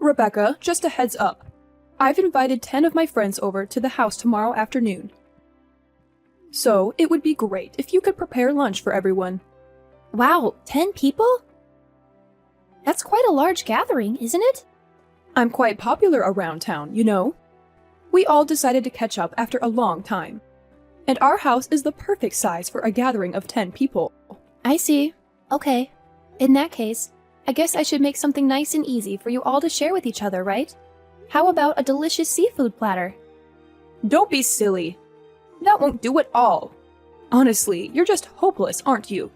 Rebecca, just a heads up. I've invited 10 of my friends over to the house tomorrow afternoon. So, it would be great if you could prepare lunch for everyone. Wow, 10 people? That's quite a large gathering, isn't it? I'm quite popular around town, you know. We all decided to catch up after a long time. And our house is the perfect size for a gathering of 10 people. I see. Okay. In that case, I guess I should make something nice and easy for you all to share with each other, right? How about a delicious seafood platter? Don't be silly. That won't do at all. Honestly, you're just hopeless, aren't you?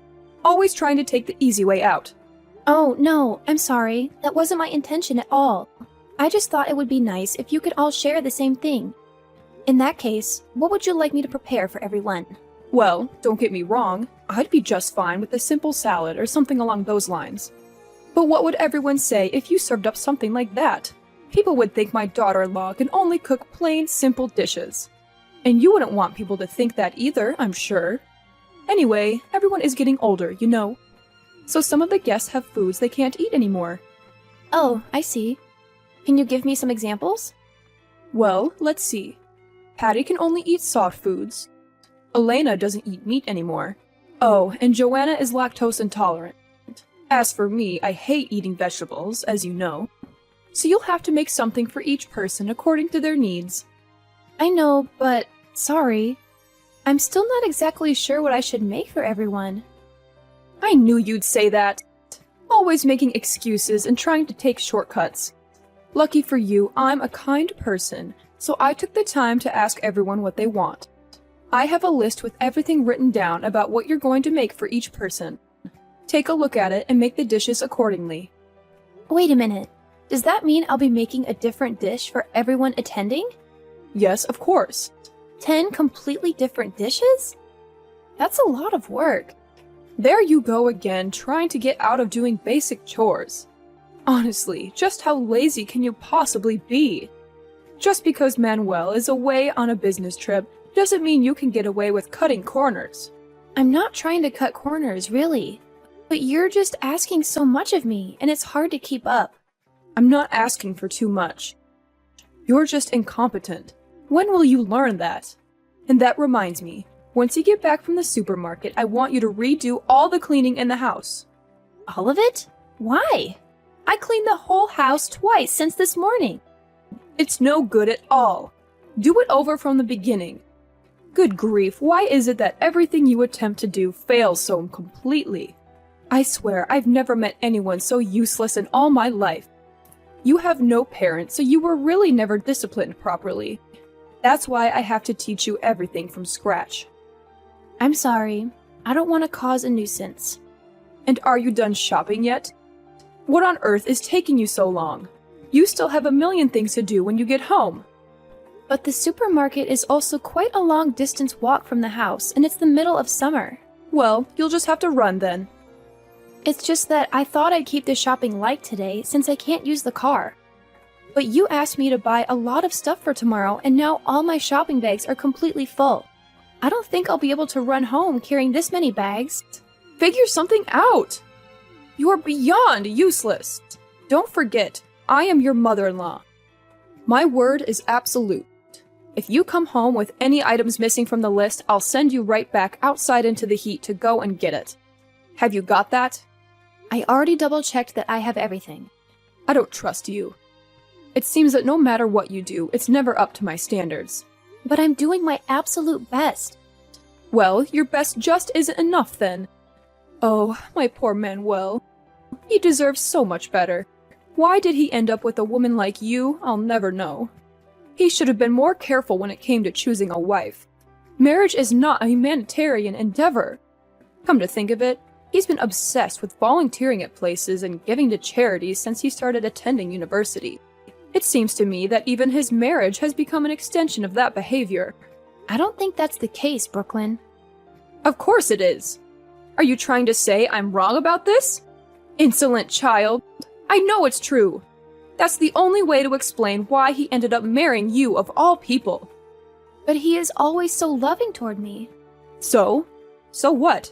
Always trying to take the easy way out. Oh, no, I'm sorry. That wasn't my intention at all. I just thought it would be nice if you could all share the same thing. In that case, what would you like me to prepare for everyone? Well, don't get me wrong, I'd be just fine with a simple salad or something along those lines. But what would everyone say if you served up something like that? People would think my daughter-in-law can only cook plain, simple dishes. And you wouldn't want people to think that either, I'm sure. Anyway, everyone is getting older, you know. So some of the guests have foods they can't eat anymore. Oh, I see. Can you give me some examples? Well, let's see. Patty can only eat soft foods. Elena doesn't eat meat anymore. Oh, and Joanna is lactose intolerant. As for me, I hate eating vegetables, as you know. So you'll have to make something for each person according to their needs. I know, but sorry. I'm still not exactly sure what I should make for everyone. I knew you'd say that. Always making excuses and trying to take shortcuts. Lucky for you, I'm a kind person, so I took the time to ask everyone what they want. I have a list with everything written down about what you're going to make for each person. Take a look at it and make the dishes accordingly. Wait a minute. Does that mean I'll be making a different dish for everyone attending? Yes, of course. 10 completely different dishes? That's a lot of work. There you go again, trying to get out of doing basic chores. Honestly, just how lazy can you possibly be? Just because Manuel is away on a business trip doesn't mean you can get away with cutting corners. I'm not trying to cut corners, really. But you're just asking so much of me, and it's hard to keep up. I'm not asking for too much. You're just incompetent. When will you learn that? And that reminds me, once you get back from the supermarket, I want you to redo all the cleaning in the house. All of it? Why? I cleaned the whole house twice since this morning. It's no good at all. Do it over from the beginning. Good grief, why is it that everything you attempt to do fails so completely? I swear, I've never met anyone so useless in all my life. You have no parents, so you were really never disciplined properly. That's why I have to teach you everything from scratch. I'm sorry. I don't want to cause a nuisance. And are you done shopping yet? What on earth is taking you so long? You still have a million things to do when you get home. But the supermarket is also quite a long distance walk from the house, and it's the middle of summer. Well, you'll just have to run then. It's just that I thought I'd keep the shopping light today since I can't use the car. But you asked me to buy a lot of stuff for tomorrow, and now all my shopping bags are completely full. I don't think I'll be able to run home carrying this many bags. Figure something out! You are beyond useless. Don't forget, I am your mother-in-law. My word is absolute. If you come home with any items missing from the list, I'll send you right back outside into the heat to go and get it. Have you got that? I already double-checked that I have everything. I don't trust you. It seems that no matter what you do, it's never up to my standards. But I'm doing my absolute best. Well, your best just isn't enough then. Oh, my poor Manuel. He deserves so much better. Why did he end up with a woman like you? I'll never know. He should have been more careful when it came to choosing a wife. Marriage is not a humanitarian endeavor. Come to think of it, he's been obsessed with volunteering at places and giving to charities since he started attending university. It seems to me that even his marriage has become an extension of that behavior. I don't think that's the case, Brooklyn. Of course it is. Are you trying to say I'm wrong about this? Insolent child. I know it's true. That's the only way to explain why he ended up marrying you of all people. But he is always so loving toward me. So? So what?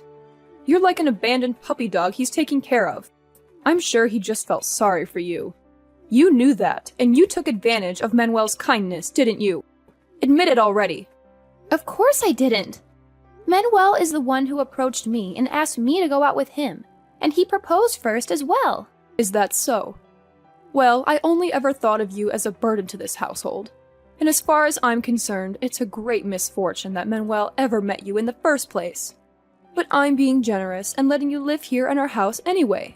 You're like an abandoned puppy dog he's taking care of. I'm sure he just felt sorry for you. You knew that, and you took advantage of Manuel's kindness, didn't you? Admit it already. Of course I didn't. Manuel is the one who approached me and asked me to go out with him, and he proposed first as well. Is that so? Well, I only ever thought of you as a burden to this household. And as far as I'm concerned, it's a great misfortune that Manuel ever met you in the first place. But I'm being generous and letting you live here in our house anyway.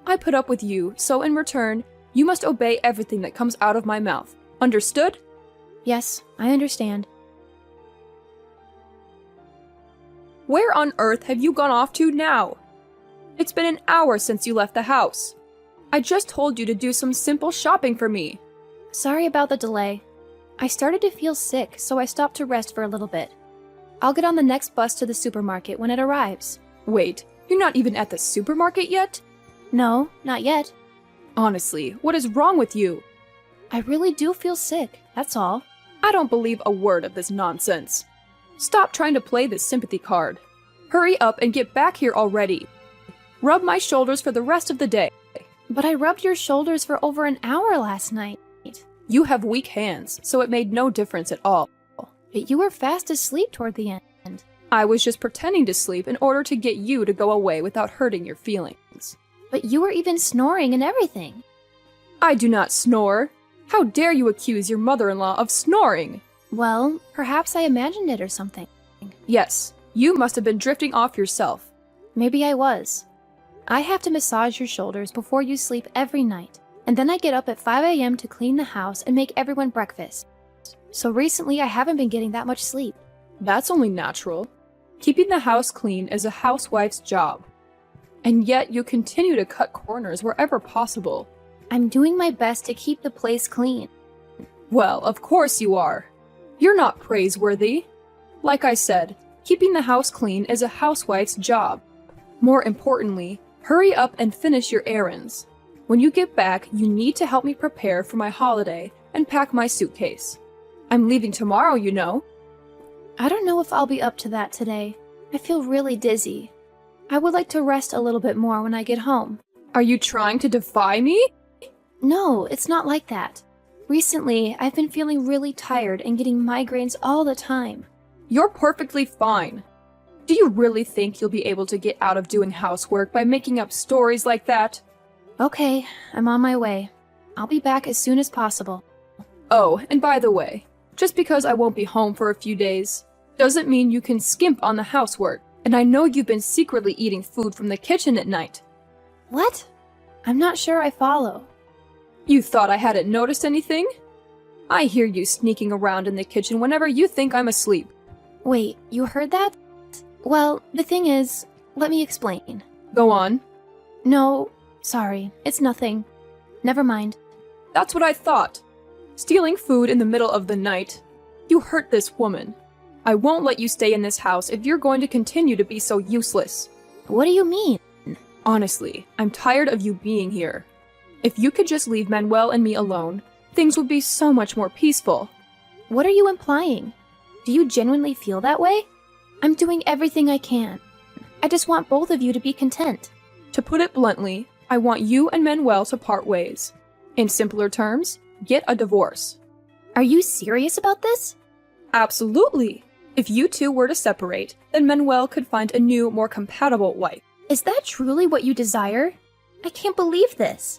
I put up with you, so in return, you must obey everything that comes out of my mouth. Understood? Yes, I understand. Where on earth have you gone off to now? It's been an hour since you left the house. I just told you to do some simple shopping for me. Sorry about the delay. I started to feel sick, so I stopped to rest for a little bit. I'll get on the next bus to the supermarket when it arrives. Wait, you're not even at the supermarket yet? No, not yet. Honestly, what is wrong with you? I really do feel sick, that's all. I don't believe a word of this nonsense. Stop trying to play this sympathy card. Hurry up and get back here already. Rub my shoulders for the rest of the day. But I rubbed your shoulders for over an hour last night. You have weak hands, so it made no difference at all. But you were fast asleep toward the end. I was just pretending to sleep in order to get you to go away without hurting your feelings. But you were even snoring and everything. I do not snore. How dare you accuse your mother-in-law of snoring? Well, perhaps I imagined it or something. Yes, you must have been drifting off yourself. Maybe I was. I have to massage your shoulders before you sleep every night, and then I get up at 5 a.m. to clean the house and make everyone breakfast. So recently I haven't been getting that much sleep. That's only natural. Keeping the house clean is a housewife's job. And yet you continue to cut corners wherever possible. I'm doing my best to keep the place clean. Well, of course you are. You're not praiseworthy. Like I said, keeping the house clean is a housewife's job. More importantly, hurry up and finish your errands. When you get back, you need to help me prepare for my holiday and pack my suitcase. I'm leaving tomorrow, you know. I don't know if I'll be up to that today. I feel really dizzy. I would like to rest a little bit more when I get home. Are you trying to defy me? No, it's not like that. Recently, I've been feeling really tired and getting migraines all the time. You're perfectly fine. Do you really think you'll be able to get out of doing housework by making up stories like that? Okay, I'm on my way. I'll be back as soon as possible. Oh, and by the way, just because I won't be home for a few days, doesn't mean you can skimp on the housework. And I know you've been secretly eating food from the kitchen at night. What? I'm not sure I follow. You thought I hadn't noticed anything? I hear you sneaking around in the kitchen whenever you think I'm asleep. Wait, you heard that? Well, the thing is, let me explain. Go on. No, sorry, it's nothing. Never mind. That's what I thought. Stealing food in the middle of the night. You hurt this woman. I won't let you stay in this house if you're going to continue to be so useless. What do you mean? Honestly, I'm tired of you being here. If you could just leave Manuel and me alone, things would be so much more peaceful. What are you implying? Do you genuinely feel that way? I'm doing everything I can. I just want both of you to be content. To put it bluntly, I want you and Manuel to part ways. In simpler terms, get a divorce. Are you serious about this? Absolutely. If you two were to separate, then Manuel could find a new, more compatible wife. Is that truly what you desire? I can't believe this.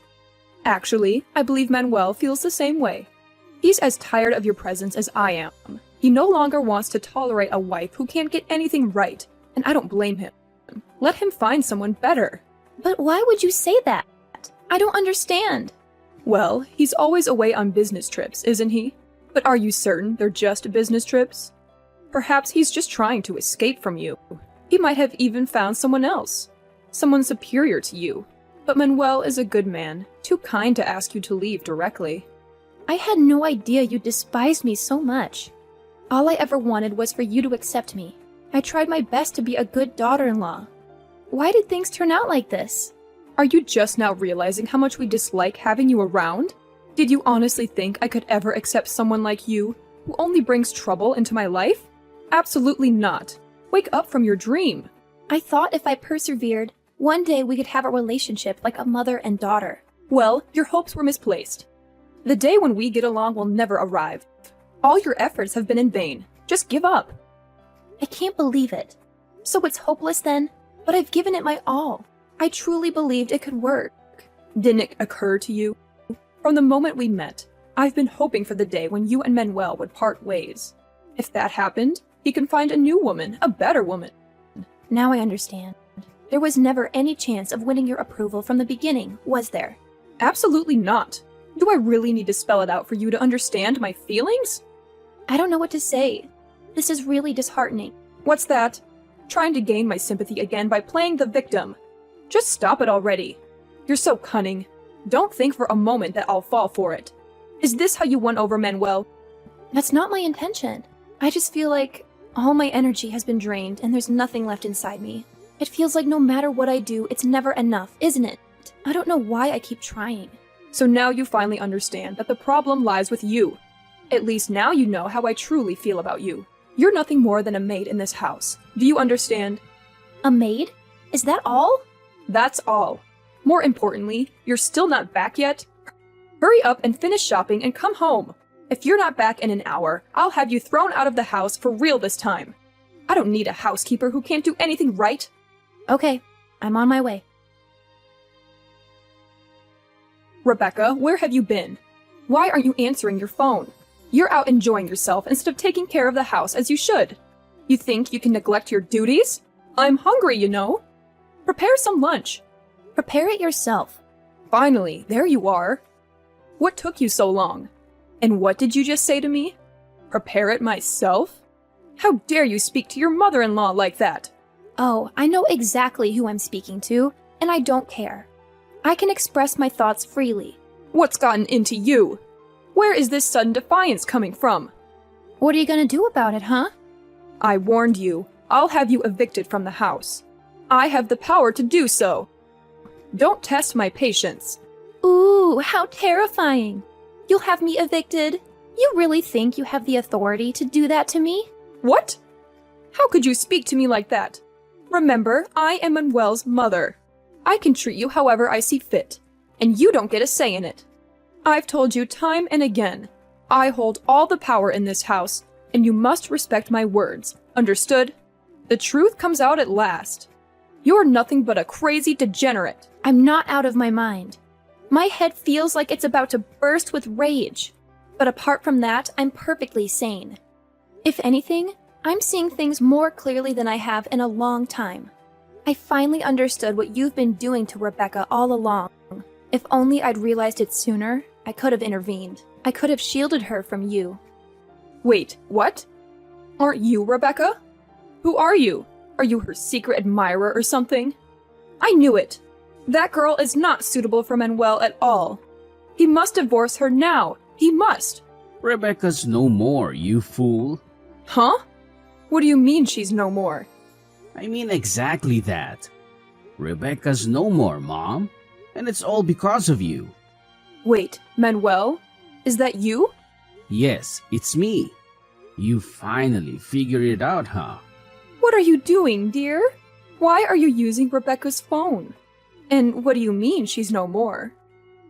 Actually, I believe Manuel feels the same way. He's as tired of your presence as I am. He no longer wants to tolerate a wife who can't get anything right, and I don't blame him. Let him find someone better. But why would you say that? I don't understand. Well, he's always away on business trips, isn't he? But are you certain they're just business trips? Perhaps he's just trying to escape from you. He might have even found someone else. Someone superior to you. But Manuel is a good man, too kind to ask you to leave directly. I had no idea you despised me so much. All I ever wanted was for you to accept me. I tried my best to be a good daughter-in-law. Why did things turn out like this? Are you just now realizing how much we dislike having you around? Did you honestly think I could ever accept someone like you, who only brings trouble into my life? Absolutely not. Wake up from your dream. I thought if I persevered, one day we could have a relationship like a mother and daughter. Well, your hopes were misplaced. The day when we get along will never arrive. All your efforts have been in vain. Just give up. I can't believe it. So it's hopeless then? But I've given it my all. I truly believed it could work. Didn't it occur to you? From the moment we met, I've been hoping for the day when you and Manuel would part ways. If that happened, he can find a new woman, a better woman. Now I understand. There was never any chance of winning your approval from the beginning, was there? Absolutely not. Do I really need to spell it out for you to understand my feelings? I don't know what to say. This is really disheartening. What's that? Trying to gain my sympathy again by playing the victim. Just stop it already. You're so cunning. Don't think for a moment that I'll fall for it. Is this how you won over Manuel? That's not my intention. I just feel like all my energy has been drained and there's nothing left inside me. It feels like no matter what I do, it's never enough, isn't it? I don't know why I keep trying. So now you finally understand that the problem lies with you. At least now you know how I truly feel about you. You're nothing more than a maid in this house. Do you understand? A maid? Is that all? That's all. More importantly, you're still not back yet? Hurry up and finish shopping and come home. If you're not back in an hour, I'll have you thrown out of the house for real this time. I don't need a housekeeper who can't do anything right. Okay, I'm on my way. Rebecca, where have you been? Why aren't you answering your phone? You're out enjoying yourself instead of taking care of the house as you should. You think you can neglect your duties? I'm hungry, you know. Prepare some lunch. Prepare it yourself. Finally, there you are. What took you so long? And what did you just say to me? Prepare it myself? How dare you speak to your mother-in-law like that? Oh, I know exactly who I'm speaking to, and I don't care. I can express my thoughts freely. What's gotten into you? Where is this sudden defiance coming from? What are you gonna do about it, huh? I warned you. I'll have you evicted from the house. I have the power to do so. Don't test my patience. Ooh, how terrifying. You'll have me evicted? You really think you have the authority to do that to me? What? How could you speak to me like that? Remember, I am Manuel's mother. I can treat you however I see fit, and you don't get a say in it. I've told you time and again, I hold all the power in this house, and you must respect my words. Understood? The truth comes out at last. You're nothing but a crazy degenerate. I'm not out of my mind. My head feels like it's about to burst with rage. But apart from that, I'm perfectly sane. If anything, I'm seeing things more clearly than I have in a long time. I finally understood what you've been doing to Rebecca all along. If only I'd realized it sooner, I could have intervened. I could have shielded her from you. Wait, what? Aren't you Rebecca? Who are you? Are you her secret admirer or something? I knew it. That girl is not suitable for Manuel at all. He must divorce her now. He must. Rebecca's no more, you fool. Huh? What do you mean she's no more? I mean exactly that. Rebecca's no more, Mom. And it's all because of you. Wait, Manuel? Is that you? Yes, it's me. You finally figured it out, huh? What are you doing, dear? Why are you using Rebecca's phone? And what do you mean she's no more?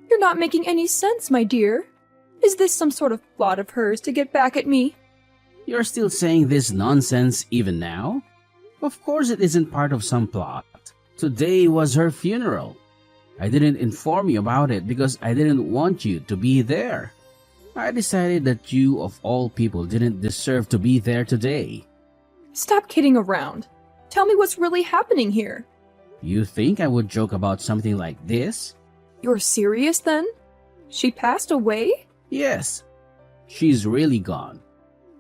You're not making any sense, my dear. Is this some sort of plot of hers to get back at me? You're still saying this nonsense even now? Of course it isn't part of some plot. Today was her funeral. I didn't inform you about it because I didn't want you to be there. I decided that you, of all people, didn't deserve to be there today. Stop kidding around. Tell me what's really happening here. You think I would joke about something like this? You're serious then? She passed away? Yes. She's really gone.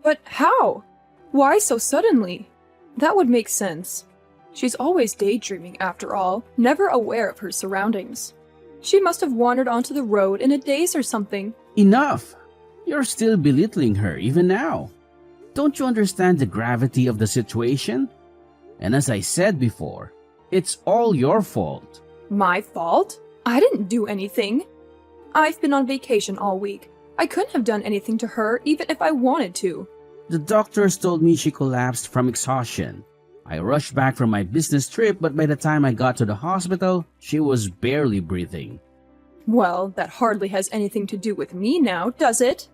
But how? Why so suddenly? That would make sense. She's always daydreaming after all, never aware of her surroundings. She must have wandered onto the road in a daze or something. Enough! You're still belittling her even now. Don't you understand the gravity of the situation? And as I said before, it's all your fault. My fault? I didn't do anything. I've been on vacation all week. I couldn't have done anything to her even if I wanted to. The doctors told me she collapsed from exhaustion. I rushed back from my business trip, but by the time I got to the hospital, she was barely breathing. Well, that hardly has anything to do with me now, does it?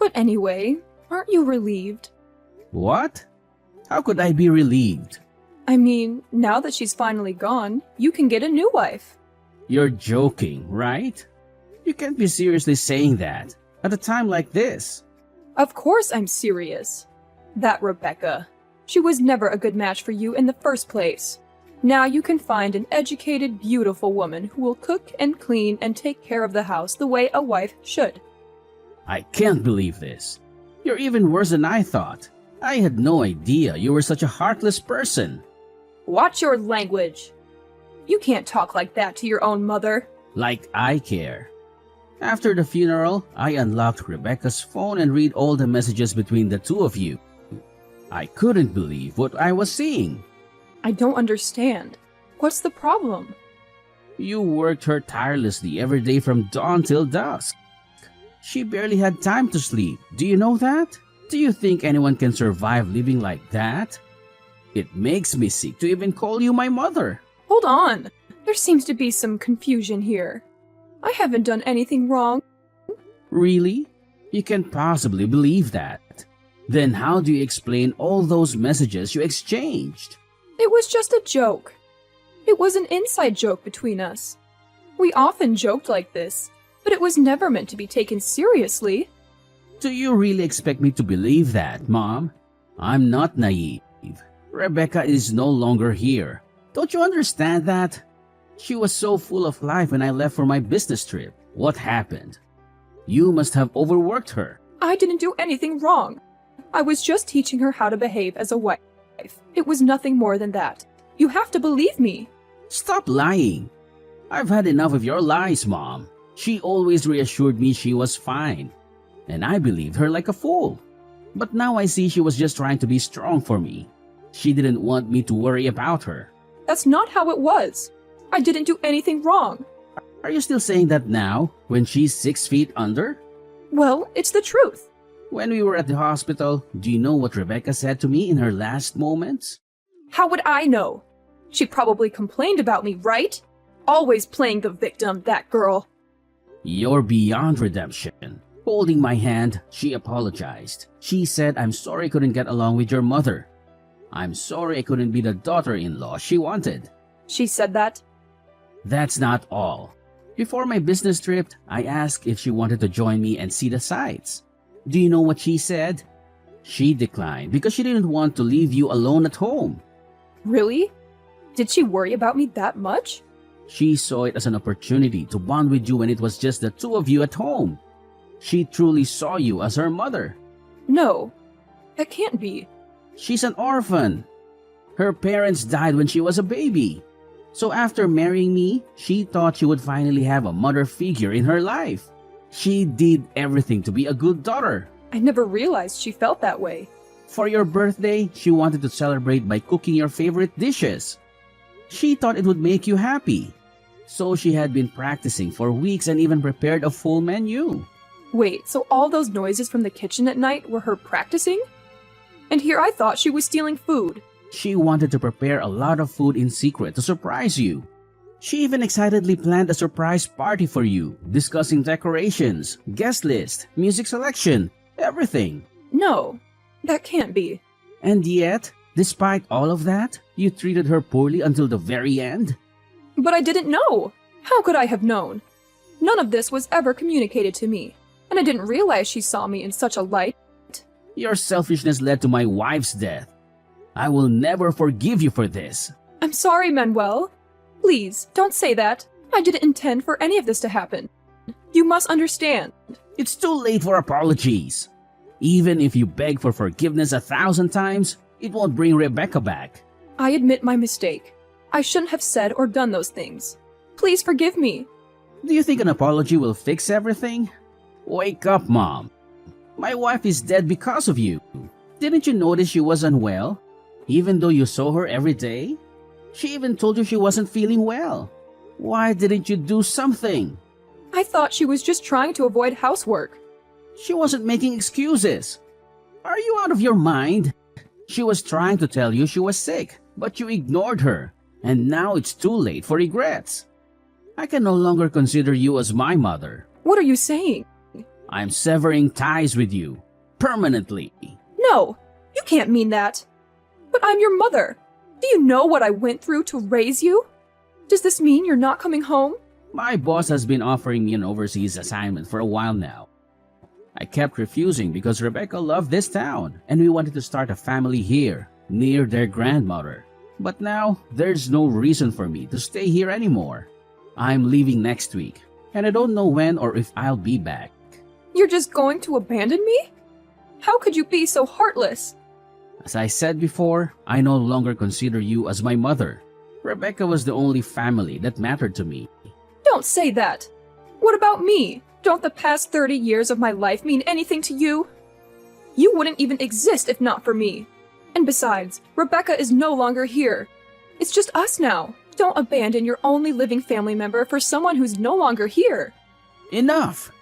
But anyway, aren't you relieved? What? How could I be relieved? I mean, now that she's finally gone, you can get a new wife. You're joking, right? You can't be seriously saying that at a time like this. Of course I'm serious. That Rebecca. She was never a good match for you in the first place. Now you can find an educated, beautiful woman who will cook and clean and take care of the house the way a wife should. I can't believe this. You're even worse than I thought. I had no idea you were such a heartless person. Watch your language. You can't talk like that to your own mother. Like I care. After the funeral, I unlocked Rebecca's phone and read all the messages between the two of you. I couldn't believe what I was seeing. I don't understand. What's the problem? You worked her tirelessly every day from dawn till dusk. She barely had time to sleep. Do you know that? Do you think anyone can survive living like that? It makes me sick to even call you my mother. Hold on. There seems to be some confusion here. I haven't done anything wrong. Really? You can't possibly believe that. Then how do you explain all those messages you exchanged? It was just a joke. It was an inside joke between us. We often joked like this, but it was never meant to be taken seriously. Do you really expect me to believe that, Mom? I'm not naive. Rebecca is no longer here. Don't you understand that? She was so full of life when I left for my business trip. What happened? You must have overworked her. I didn't do anything wrong. I was just teaching her how to behave as a wife. It was nothing more than that. You have to believe me. Stop lying. I've had enough of your lies, Mom. She always reassured me she was fine, and I believed her like a fool. But now I see she was just trying to be strong for me. She didn't want me to worry about her. That's not how it was. I didn't do anything wrong. Are you still saying that now, when she's 6 feet under? Well, it's the truth. When we were at the hospital, do you know what Rebecca said to me in her last moments? How would I know? She probably complained about me, right? Always playing the victim, that girl. You're beyond redemption. Holding my hand, she apologized. She said, I'm sorry I couldn't get along with your mother. I'm sorry I couldn't be the daughter-in-law she wanted. She said that? That's not all. Before my business trip, I asked if she wanted to join me and see the sights. Do you know what she said? She declined because she didn't want to leave you alone at home. Really? Did she worry about me that much? She saw it as an opportunity to bond with you when it was just the two of you at home. She truly saw you as her mother. No, that can't be. She's an orphan. Her parents died when she was a baby. So after marrying me, she thought she would finally have a mother figure in her life. She did everything to be a good daughter. I never realized she felt that way. For your birthday, she wanted to celebrate by cooking your favorite dishes. She thought it would make you happy. So she had been practicing for weeks and even prepared a full menu. Wait, so all those noises from the kitchen at night were her practicing? And here I thought she was stealing food. She wanted to prepare a lot of food in secret to surprise you. She even excitedly planned a surprise party for you, discussing decorations, guest list, music selection, everything. No, that can't be. And yet, despite all of that, you treated her poorly until the very end? But I didn't know. How could I have known? None of this was ever communicated to me, and I didn't realize she saw me in such a light. Your selfishness led to my wife's death. I will never forgive you for this. I'm sorry, Manuel. Please, don't say that. I didn't intend for any of this to happen. You must understand. It's too late for apologies. Even if you beg for forgiveness 1,000 times, it won't bring Rebecca back. I admit my mistake. I shouldn't have said or done those things. Please forgive me. Do you think an apology will fix everything? Wake up, Mom. My wife is dead because of you. Didn't you notice she was unwell? Even though you saw her every day? She even told you she wasn't feeling well. Why didn't you do something? I thought she was just trying to avoid housework. She wasn't making excuses. Are you out of your mind? She was trying to tell you she was sick, but you ignored her. And now it's too late for regrets. I can no longer consider you as my mother. What are you saying? I'm severing ties with you. Permanently. No, you can't mean that. But I'm your mother. Do you know what I went through to raise you? Does this mean you're not coming home? My boss has been offering me an overseas assignment for a while now. I kept refusing because Rebecca loved this town and we wanted to start a family here, near their grandmother. But now, there's no reason for me to stay here anymore. I'm leaving next week, and I don't know when or if I'll be back. You're just going to abandon me? How could you be so heartless? As I said before, I no longer consider you as my mother. Rebecca was the only family that mattered to me. Don't say that. What about me? Don't the past 30 years of my life mean anything to you? You wouldn't even exist if not for me. And besides, Rebecca is no longer here. It's just us now. Don't abandon your only living family member for someone who's no longer here. Enough!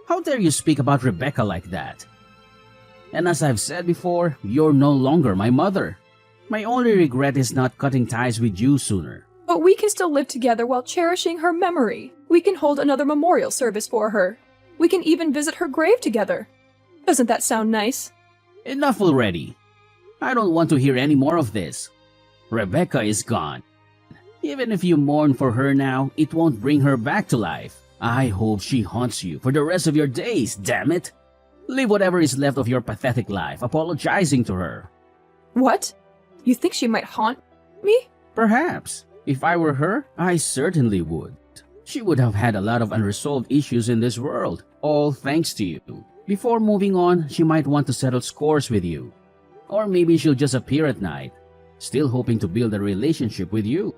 How dare you speak about Rebecca like that? And as I've said before, you're no longer my mother. My only regret is not cutting ties with you sooner. But we can still live together while cherishing her memory. We can hold another memorial service for her. We can even visit her grave together. Doesn't that sound nice? Enough already. I don't want to hear any more of this. Rebecca is gone. Even if you mourn for her now, it won't bring her back to life. I hope she haunts you for the rest of your days, damn it. Live whatever is left of your pathetic life apologizing to her. What? You think she might haunt me? Perhaps. If I were her, I certainly would. She would have had a lot of unresolved issues in this world, all thanks to you. Before moving on, she might want to settle scores with you. Or maybe she'll just appear at night, still hoping to build a relationship with you.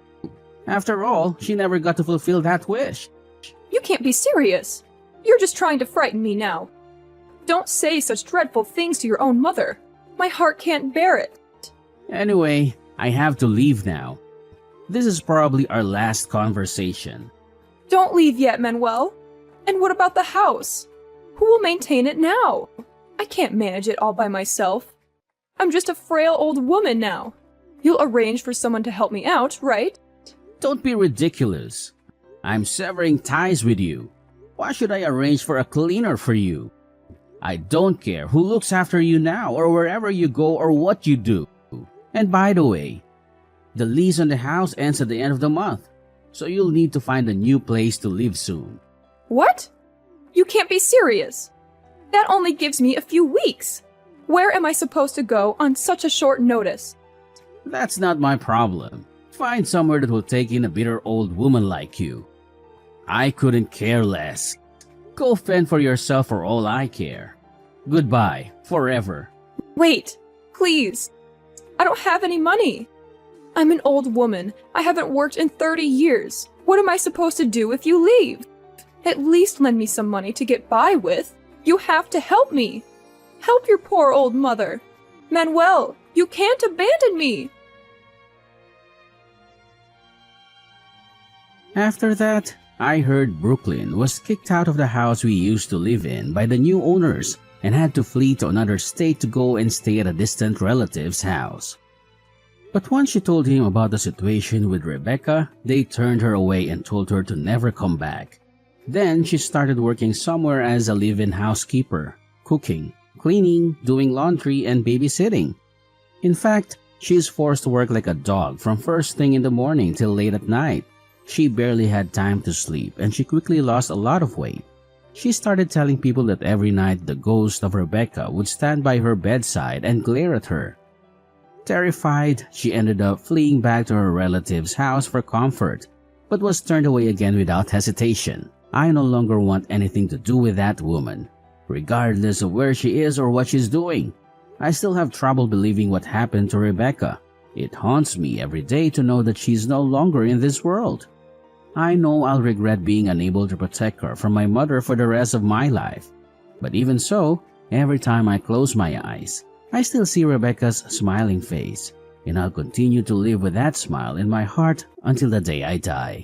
After all, she never got to fulfill that wish. You can't be serious. You're just trying to frighten me now. Don't say such dreadful things to your own mother. My heart can't bear it. Anyway, I have to leave now. This is probably our last conversation. Don't leave yet, Manuel. And what about the house? Who will maintain it now? I can't manage it all by myself. I'm just a frail old woman now. You'll arrange for someone to help me out, right? Don't be ridiculous. I'm severing ties with you. Why should I arrange for a cleaner for you? I don't care who looks after you now or wherever you go or what you do. And by the way, the lease on the house ends at the end of the month, so you'll need to find a new place to live soon. What? You can't be serious. That only gives me a few weeks. Where am I supposed to go on such a short notice? That's not my problem. Find somewhere that will take in a bitter old woman like you. I couldn't care less. Go fend for yourself for all I care. Goodbye, forever. Wait, please. I don't have any money. I'm an old woman. I haven't worked in 30 years. What am I supposed to do if you leave? At least lend me some money to get by with. You have to help me. Help your poor old mother. Manuel, you can't abandon me. After that, I heard Brooklyn was kicked out of the house we used to live in by the new owners and had to flee to another state to go and stay at a distant relative's house. But once she told him about the situation with Rebecca, they turned her away and told her to never come back. Then she started working somewhere as a live-in housekeeper, cooking, cleaning, doing laundry, and babysitting. In fact, she is forced to work like a dog from first thing in the morning till late at night. She barely had time to sleep and she quickly lost a lot of weight. She started telling people that every night the ghost of Rebecca would stand by her bedside and glare at her. Terrified, she ended up fleeing back to her relative's house for comfort, but was turned away again without hesitation. I no longer want anything to do with that woman, regardless of where she is or what she's doing. I still have trouble believing what happened to Rebecca. It haunts me every day to know that she's no longer in this world. I know I'll regret being unable to protect her from my mother for the rest of my life. But even so, every time I close my eyes, I still see Rebecca's smiling face, and I'll continue to live with that smile in my heart until the day I die.